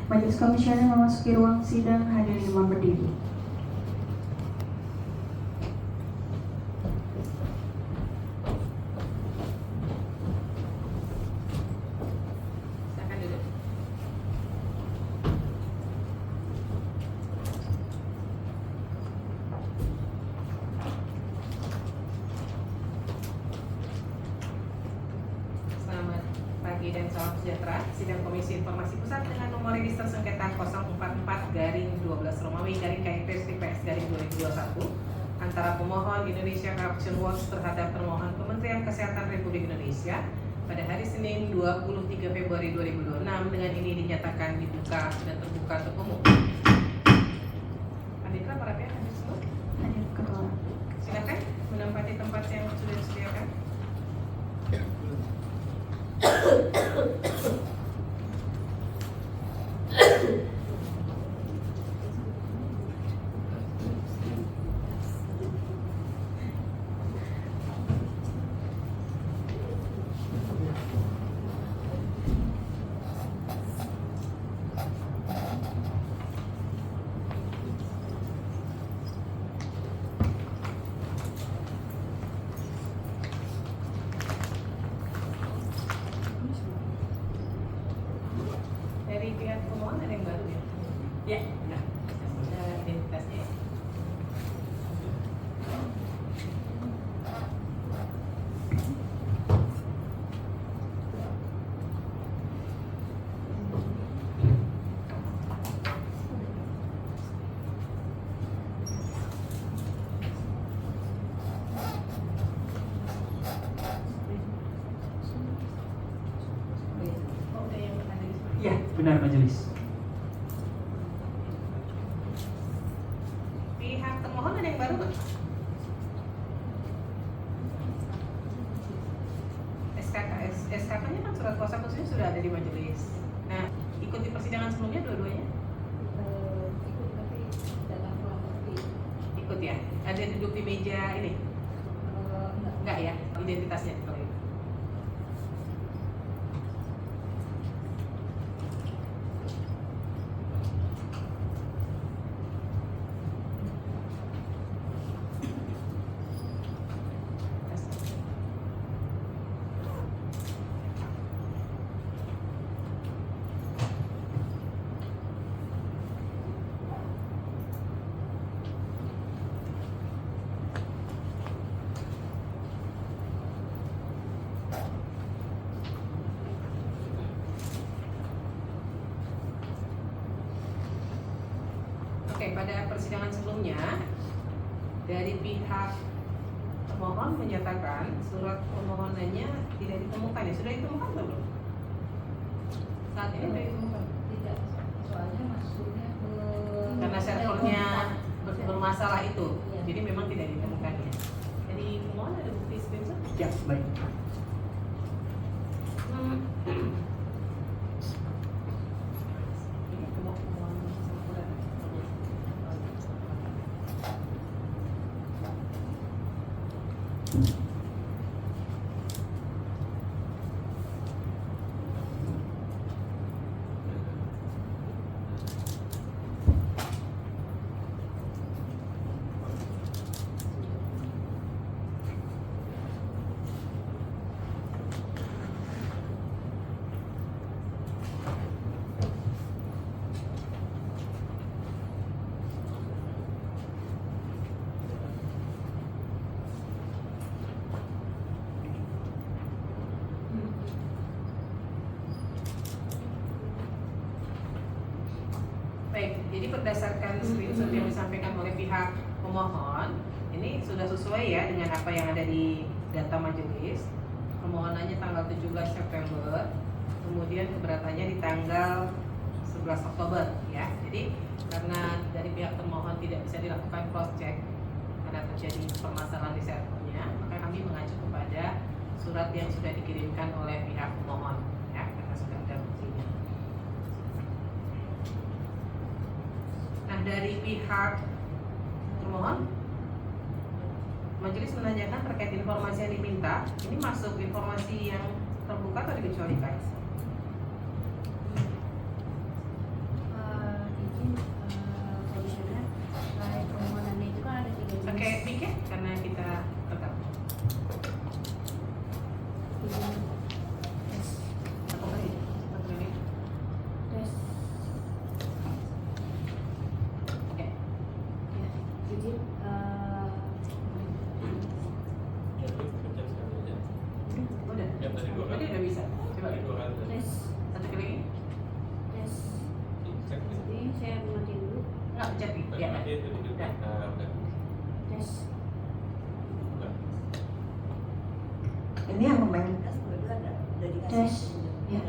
Majelis Komisioner memasuki ruang sidang, hadirin mohon berdiri. Pagi dan salam sejahtera. Sidang Komisi Informasi Pusat dengan nomor register sengketa 044-12-KIP-PS-2021 antara pemohon Indonesia Corruption Watch terhadap termohon Kementerian Kesehatan Republik Indonesia pada hari Senin 23 Februari 2026 dengan ini dinyatakan dibuka dan terbuka untuk umum. Hadirlah para pihak hadir semua. Hadir ketua. Silakan menempati tempat yang sudah disediakan. Dari pihak pemohon ada yang baru ya? Ya, nah, ada identitasnya. Ya, benar majelis. Pihak termohon ada yang baru nggak? SKK-nya kan surat kuasa khususnya sudah ada di majelis. Nah, ikuti persidangan sebelumnya dua-duanya? Ikut tapi datang pulang tapi Ikut ya? Ada duduk di meja ini? Enggak ya? Identitasnya kalau itu. Oke, pada persidangan sebelumnya dari pihak pemohon menyatakan surat permohonannya tidak ditemukan ya. Sudah ditemukan belum? Saat ini sudah ditemukan? tidak, soalnya masuknya ke Karena servernya bermasalah itu, Iya. jadi memang tidak ditemukan ya. Jadi pemohon ada bukti screenshot? Ya, baik. Ini pemohon sempurna. Baik, jadi berdasarkan screenshot yang disampaikan oleh pihak pemohon, ini sudah sesuai ya dengan apa yang ada di data majelis. Permohonannya tanggal 17 September, kemudian keberatannya di tanggal 11 Oktober ya. Jadi karena dari pihak termohon tidak bisa dilakukan cross check karena terjadi permasalahan di servernya, maka kami mengacu kepada surat yang sudah dikirimkan oleh pihak pemohon ya, karena sudah ada buktinya. Nah, dari pihak termohon, majelis menanyakan terkait informasi yang diminta. Ini masuk informasi yang terbuka atau dikecualikan? Ya. Itu udah. Tes. Bukan. Ini yang pemain Tes. Ya.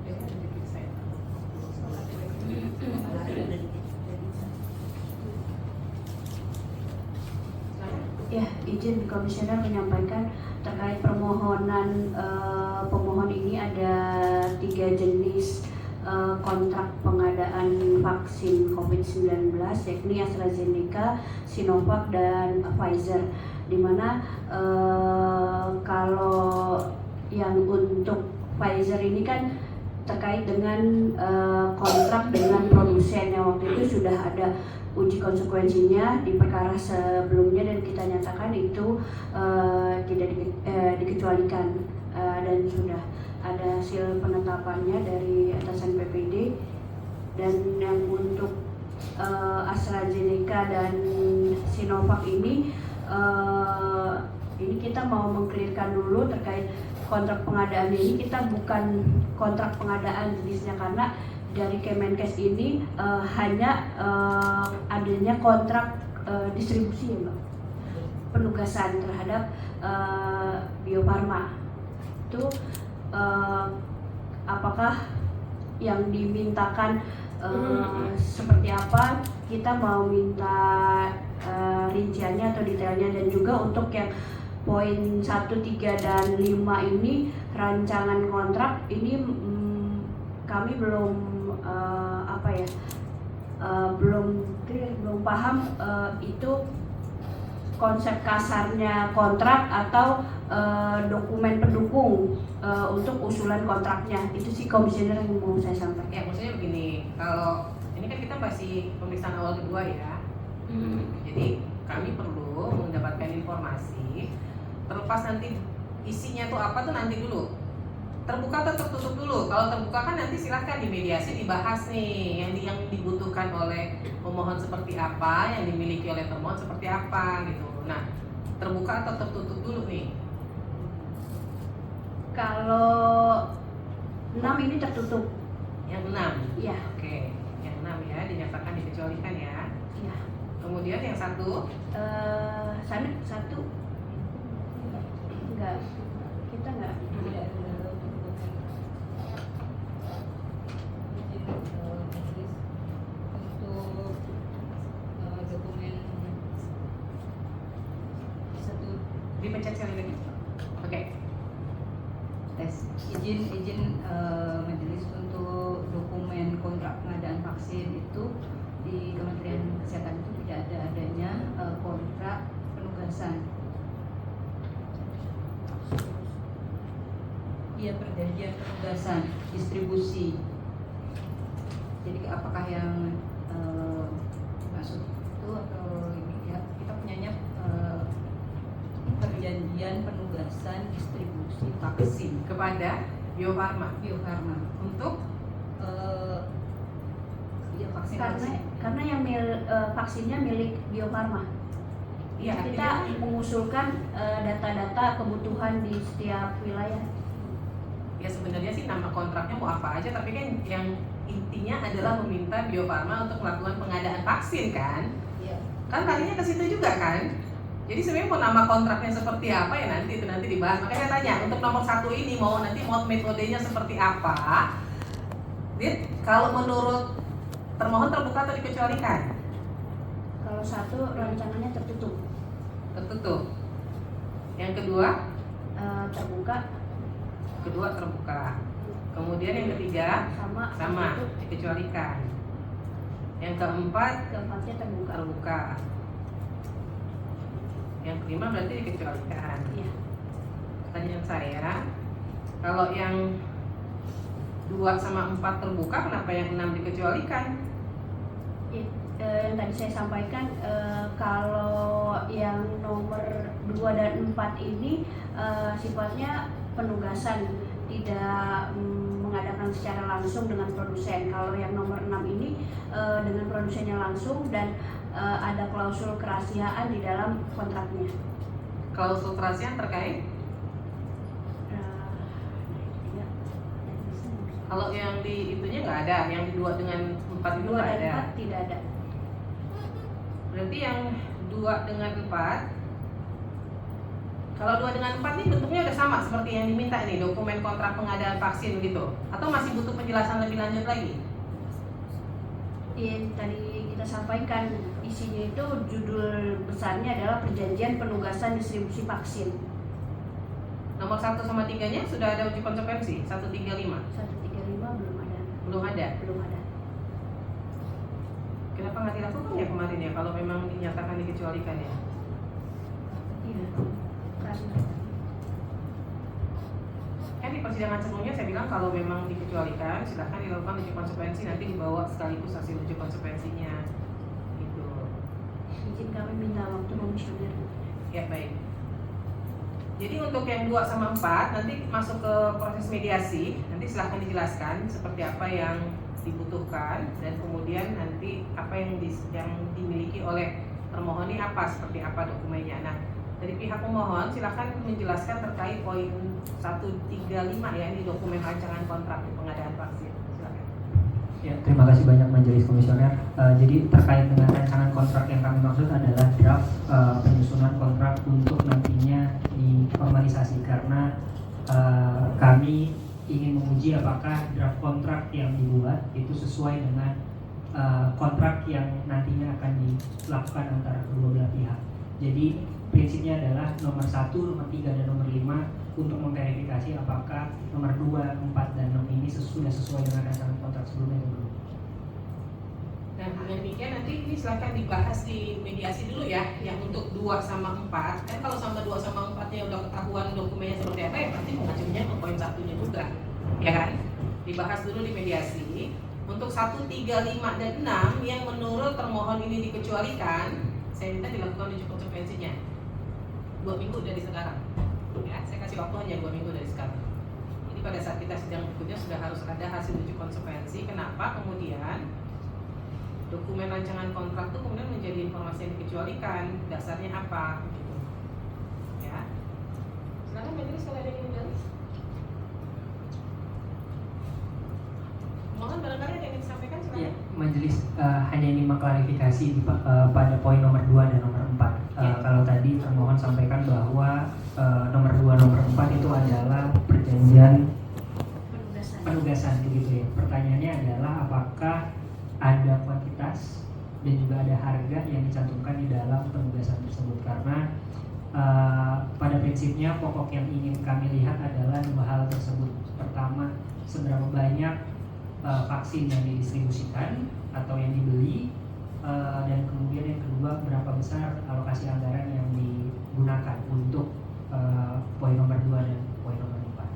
Dia kan jadi saya. Ya, izin komisioner menyampaikan terkait permohonan pemohon ini ada 3 jenis kontrak pengadaan vaksin COVID-19 yakni AstraZeneca, Sinovac, dan Pfizer. Di mana kalau yang untuk Pfizer ini kan terkait dengan kontrak dengan produsen yang waktu itu sudah ada uji konsekuensinya di perkara sebelumnya dan kita nyatakan itu tidak dikecualikan dan sudah ada hasil penetapannya dari atasan PPD. Dan yang untuk AstraZeneca dan Sinovac ini kita mau mengklirkan dulu terkait kontrak pengadaan ini. Kita bukan kontrak pengadaan jenisnya karena dari Kemenkes ini hanya adanya kontrak distribusi ya Mbak, penugasan terhadap Bio Farma. Itu apakah yang dimintakan seperti apa, kita mau minta rinciannya atau detailnya. Dan juga untuk yang poin 1, 3, dan 5 ini rancangan kontrak ini kami belum belum paham itu konsep kasarnya kontrak atau dokumen pendukung untuk usulan kontraknya. Itu sih komisioner yang mau saya sampaikan. Ya, maksudnya begini, kalau ini kan kita masih pemeriksaan awal kedua ya. Jadi kami perlu mendapatkan informasi, terlepas nanti isinya tuh apa tuh nanti dulu. Terbuka atau tertutup dulu. Kalau terbuka kan nanti silahkan dimediasi, dibahas nih yang dibutuhkan oleh pemohon seperti apa, yang dimiliki oleh termohon seperti apa gitu. Nah, terbuka atau tertutup dulu nih? Kalau 6 ini tertutup. Yang 6? Iya. Oke, yang 6 ya, dinyatakan dikecualikan ya. Iya. Kemudian yang 1? Sana 1 enggak, kita enggak. Dipencet sekali lagi. Oke. Tes. Izin majelis untuk dokumen kontrak pengadaan vaksin itu di Kementerian Kesehatan itu tidak ada adanya kontrak penugasan. Iya, perjanjian penugasan distribusi. Jadi apakah yang maksud itu atau ini ya, kita punyanya perjanjian penugasan distribusi vaksin Kepada Bio Farma untuk ya vaksin Karena yang vaksinnya milik Bio Farma. Iya, Kita mengusulkan data-data kebutuhan di setiap wilayah. ya sebenarnya sih nama kontraknya mau apa aja, tapi kan yang intinya adalah meminta Bio Farma untuk melakukan pengadaan vaksin kan? Iya. Kan tadinya ke situ juga kan? Jadi sebenarnya mau nama kontraknya seperti apa ya nanti dibahas. Makanya saya tanya untuk nomor 1 ini mau nanti metodenya seperti apa? Dit, kalau menurut termohon terbuka atau dikecualikan? Kalau 1 rancangannya tertutup. Tertutup. Yang kedua? Terbuka. Kedua terbuka. Kemudian yang ketiga sama tertutup. dikecualikan. Yang keempatnya terbuka. terbuka. Yang kelima berarti dikecualikan. Iya. Pertanyaan saya, kalau yang 2 sama 4 terbuka, kenapa yang 6 dikecualikan? Yang tadi saya sampaikan, kalau yang nomor 2 dan 4 ini sifatnya penugasan, tidak mengadakan secara langsung dengan produsen. Kalau yang nomor 6 ini dengan produsennya langsung dan ada klausul kerahasiaan di dalam kontraknya. Klausul kerahasiaan terkait? Kalau yang di itunya nggak ada, yang di 2 dengan 4 itu 2 nggak dan ada. 4 tidak ada. Berarti yang 2 dengan 4, kalau 2 dengan 4 ini bentuknya udah sama seperti yang diminta ini, dokumen kontrak pengadaan vaksin gitu, atau masih butuh penjelasan lebih lanjut lagi? Yang tadi kita sampaikan isinya itu judul besarnya adalah perjanjian penugasan distribusi vaksin. Nomor 1 sama 3-nya sudah ada uji konsekuensi, 135 135 belum ada. belum ada. Belum ada. Kenapa nggak dilakukan ya kemarin ya kalau memang dinyatakan dikecualikan ya? Iya. Karena Kan di persidangan sebelumnya saya bilang kalau memang dikecualikan silahkan dilakukan uji konsekuensi, nanti dibawa sekaligus hasil uji konsekuensinya gitu. izin kami minta waktu komisioner. Ya baik. Jadi untuk yang 2 sama 4 nanti masuk ke proses mediasi, nanti silahkan dijelaskan seperti apa yang dibutuhkan dan kemudian nanti apa yang dimiliki oleh termohon ini apa, seperti apa dokumennya. Nah, dari pihak pemohon silahkan menjelaskan terkait poin 135 ya, ini dokumen rancangan kontrak pengadaan vaksin. Silakan. Ya, terima kasih banyak Majelis Komisioner. Jadi terkait dengan rancangan kontrak yang kami maksud adalah draft penyusunan kontrak untuk nantinya diformalisasi, karena kami ingin menguji apakah draft kontrak yang dibuat itu sesuai dengan kontrak yang nantinya akan dilakukan antara kedua belah pihak. Jadi prinsipnya adalah nomor 1, nomor 3, dan nomor 5 untuk memverifikasi apakah nomor 2, 4, dan 6 ini sudah sesuai dengan rancangan kontrak sebelumnya atau belum. Nah, dengan demikian nanti ini silahkan dibahas di mediasi dulu ya, yang untuk 2 sama 4. Kan kalau sama 2 sama 4-nya udah ketahuan dokumennya seperti apa ya berarti mengacunya ke poin 1-nya juga. Ya kan? Dibahas dulu di mediasi. Untuk 1, 3, 5, dan 6 yang menurut termohon ini dikecualikan, saya minta dilakukan uji konsekuensinya 2 minggu dari sekarang. Ya, saya kasih waktu hanya 2 minggu dari sekarang. Jadi pada saat kita sidang berikutnya sudah harus ada hasil uji konsekuensi. Kenapa kemudian dokumen rancangan kontrak itu kemudian menjadi informasi yang dikecualikan, dasarnya apa gitu. Ya. Silakan majelis kalau ada yang ingin. Mohon barangkali ada yang ingin disampaikan silakan. Ya, Majelis hanya ingin mengklarifikasi pada poin nomor 2 dan nomor 4. Kalau tadi termohon sampaikan bahwa nomor 2, nomor 4 itu adalah perjanjian penugasan begitu ya. Pertanyaannya adalah apakah ada kuantitas dan juga ada harga yang dicantumkan di dalam penugasan tersebut, karena pada prinsipnya pokok yang ingin kami lihat adalah 2 hal tersebut. Pertama, seberapa banyak vaksin yang didistribusikan atau yang dibeli, dan kemudian yang kedua berapa besar alokasi anggaran yang digunakan untuk poin nomor 2 dan poin nomor 4.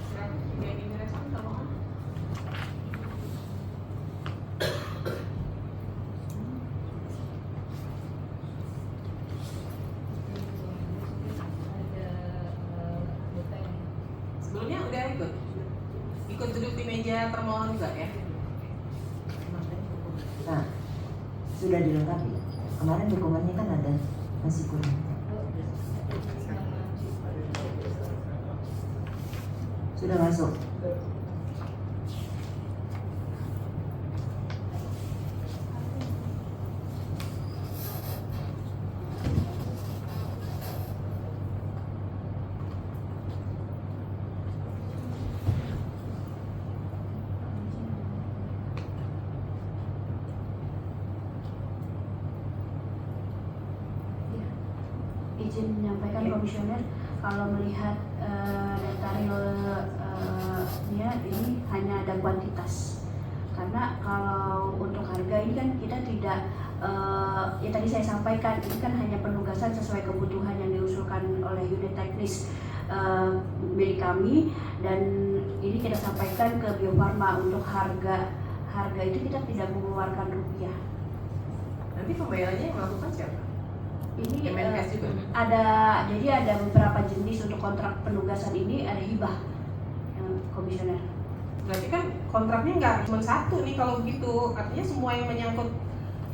Silakan, ada yang ingin direspon termohon? Ada anggota yang Sebelumnya udah ikut duduk di meja termohon juga ya. Nah, sudah dilengkapi. Kemarin dokumennya kan ada, masih kurang. Sudah masuk. Izin menyampaikan komisioner, kalau melihat data realnya ini hanya ada kuantitas. Karena kalau untuk harga ini kan kita tidak, ya tadi saya sampaikan ini kan hanya penugasan sesuai kebutuhan yang diusulkan oleh unit teknis milik kami, dan ini kita sampaikan ke Bio Farma. Untuk harga itu kita tidak mengeluarkan rupiah. Nanti pembayarannya yang melakukan siapa? Ini Kemenkes juga. jadi ada beberapa jenis untuk kontrak penugasan ini, ada hibah komisioner. Berarti kan kontraknya nggak cuma 1 nih kalau begitu, artinya semua yang menyangkut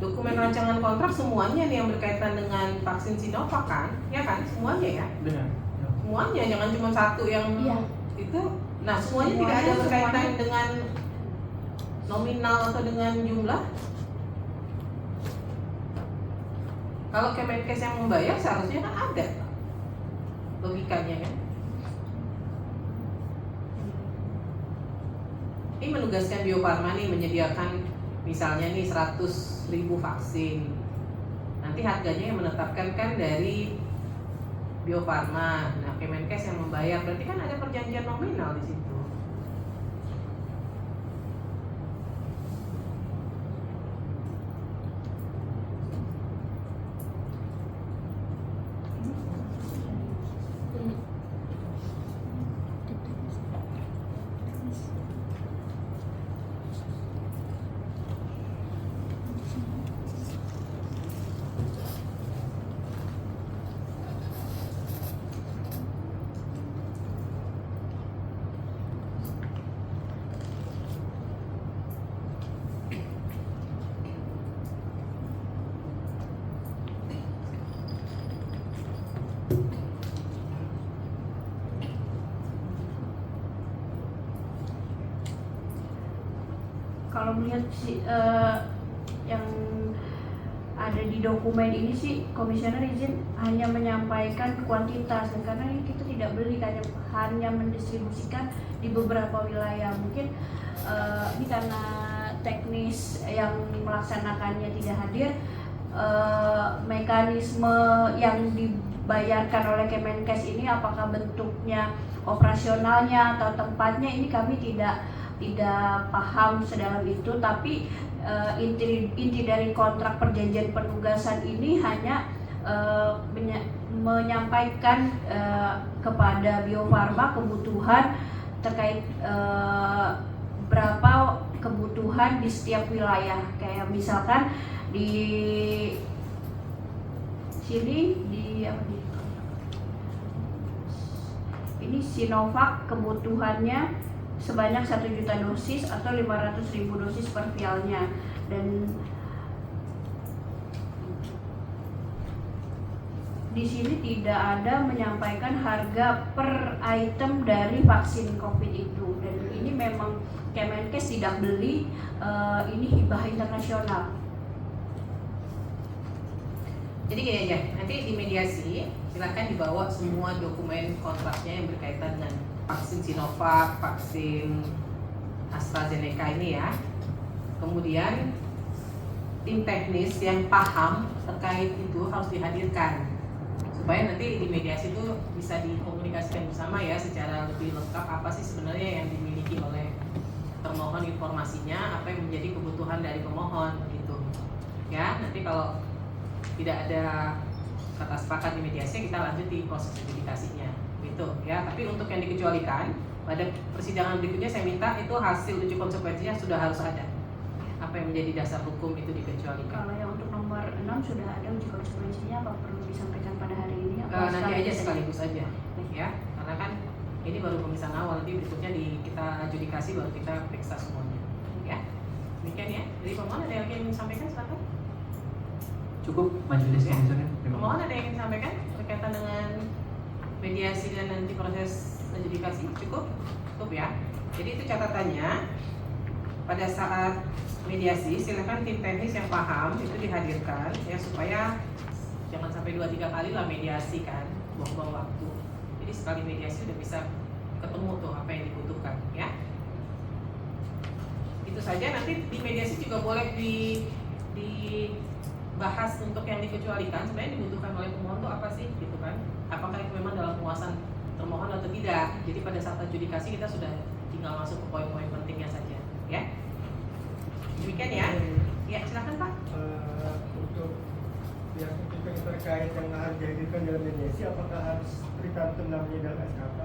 dokumen rancangan kontrak semuanya nih yang berkaitan dengan vaksin Sinovac kan, ya kan, semuanya ya, Benar. semuanya, jangan cuma satu yang Iya. itu. Nah semuanya tidak ada berkaitan dengan nominal atau dengan jumlah. Kalau Kemenkes yang membayar seharusnya kan ada logikanya kan. Ini menugaskan Bio Farma nih menyediakan misalnya nih 100.000 vaksin. Nanti harganya yang menetapkan kan dari Bio Farma. Nah, Kemenkes yang membayar, berarti kan ada perjanjian nominal di situ. Kalau melihat yang ada di dokumen ini sih, komisioner izin hanya menyampaikan kuantitas, dan karena ini kita tidak beli, hanya mendistribusikan di beberapa wilayah. Mungkin ini karena teknis yang melaksanakannya tidak hadir, mekanisme yang dibayarkan oleh Kemenkes ini apakah bentuknya operasionalnya atau tempatnya, ini kami tidak paham sedalam itu. Tapi inti dari kontrak perjanjian penugasan ini hanya menyampaikan kepada Bio Farma kebutuhan terkait berapa kebutuhan di setiap wilayah. Kayak misalkan di sini ini Sinovac kebutuhannya sebanyak 1 juta dosis atau 500.000 dosis per vialnya, dan di sini tidak ada menyampaikan harga per item dari vaksin COVID itu, dan ini memang Kemenkes tidak beli, ini hibah internasional. Jadi gini aja, nanti di mediasi silakan dibawa semua dokumen kontraknya yang berkaitan dengan vaksin Sinovac, vaksin AstraZeneca ini ya. Kemudian tim teknis yang paham terkait itu harus dihadirkan supaya nanti di mediasi itu bisa dikomunikasikan bersama ya secara lebih lengkap apa sih sebenarnya yang dimiliki oleh termohon, informasinya, apa yang menjadi kebutuhan dari pemohon gitu. Ya, nanti kalau tidak ada kata sepakat di mediasi, kita lanjut di proses adjudikasinya gitu ya. Tapi untuk yang dikecualikan pada persidangan berikutnya saya minta itu hasil uji konsekuensinya sudah harus ada. Apa yang menjadi dasar hukum itu dikecualikan. Kalau yang untuk nomor 6 sudah ada uji konsekuensinya, apa perlu disampaikan pada hari ini? Nanti aja sekaligus aja ya, karena kan ini baru pemeriksaan awal, nanti berikutnya kita adjudikasi baru kita periksa semuanya ya. Demikian ya. Jadi pemohon ada yang ingin sampaikan, silakan. Cukup majelis Ya. komisioner. Terima Pemohon kasih. ada yang ingin sampaikan berkaitan dengan mediasi dan nanti proses adjudikasi? Cukup ya. Jadi itu catatannya, pada saat mediasi silakan tim teknis yang paham itu dihadirkan ya, supaya jangan sampai 2-3 kali lah mediasi kan, buang-buang waktu. Jadi sekali mediasi udah bisa ketemu tuh apa yang dibutuhkan ya. Itu saja. Nanti di mediasi juga boleh dibahas untuk yang dikecualikan sebenarnya dibutuhkan oleh pemohon tuh apa sih gitu kan. Apakah itu memang dalam penguasaan termohon atau tidak. Jadi pada saat adjudikasi kita sudah tinggal masuk ke poin-poin pentingnya saja ya. Demikian ya. Ya, silakan Pak. Untuk yang terkait dengan harga itu kan dalam mediasi, apakah harus tercantum namanya dalam SKK?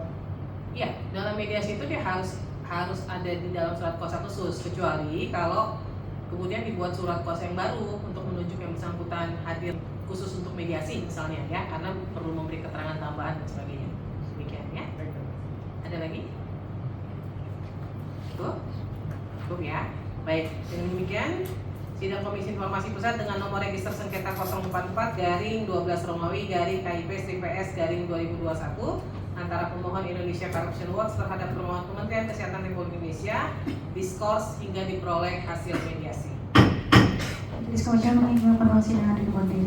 Iya, dalam mediasi itu dia harus ada di dalam surat kuasa khusus, kecuali kalau kemudian dibuat surat kuasa yang baru untuk menunjuk yang bersangkutan hadir khusus untuk mediasi misalnya ya, karena perlu memberi keterangan tambahan dan sebagainya. Demikian ya. Ada lagi? Cukup ya. Baik, dengan demikian Sidang Komisi Informasi Pusat dengan nomor register sengketa 044-12-Romawi-KIP-PS-2021 antara pemohon Indonesia Corruption Watch terhadap pemohon Kementerian Kesehatan Republik Indonesia diskors hingga diperoleh hasil mediasi. Majelis Kehormatan mengingatkan sidang hari kembali.